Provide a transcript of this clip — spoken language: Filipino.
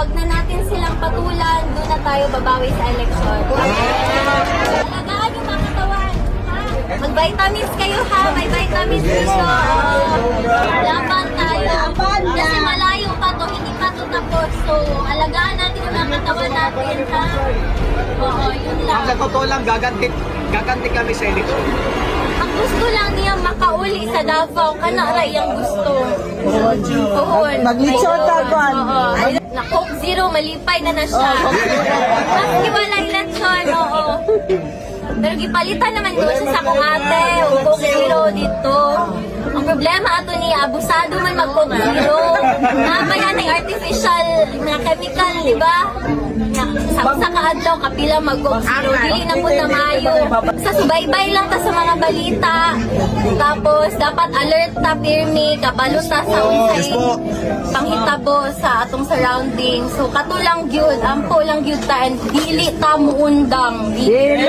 wag na natin silang patulan, doon na tayo babawi sa eleksyon. Alagaan yung mga katawan, ha? Mag-vitamins kayo ha, may vitamins dito. Laban tayo. Kasi malayo pa to, hindi pa to tapos. So, alagaan natin yung mga katawan natin, ha? Oo, yun lang. Ang totoo lang, gaganti kami sa eleksyon. Ang gusto lang niya makauli sa Davao, kanaray ang gusto. Maglitsyon ta, Juan. Na Coke Zero, malipay na siya. Maski walay lechon, oo. Pero gipalitan naman doon siya sa kong ate, o Coke Zero dito. Ang problema ato ni abusado man mag Coke Zero. Namaya ng artificial na chemical, di ba? Sa kaadlaw, kapila mag Coke Zero. Dili na po na maayo. Sa subaybay lang ta sa mga balita. Tapos, dapat alert ta, pirmi, kabalo ta sa unsay panghitabo sa atong surrounding. So, kato lang gyud, ampo lang gyud ta, and dili ta muundang. Dili!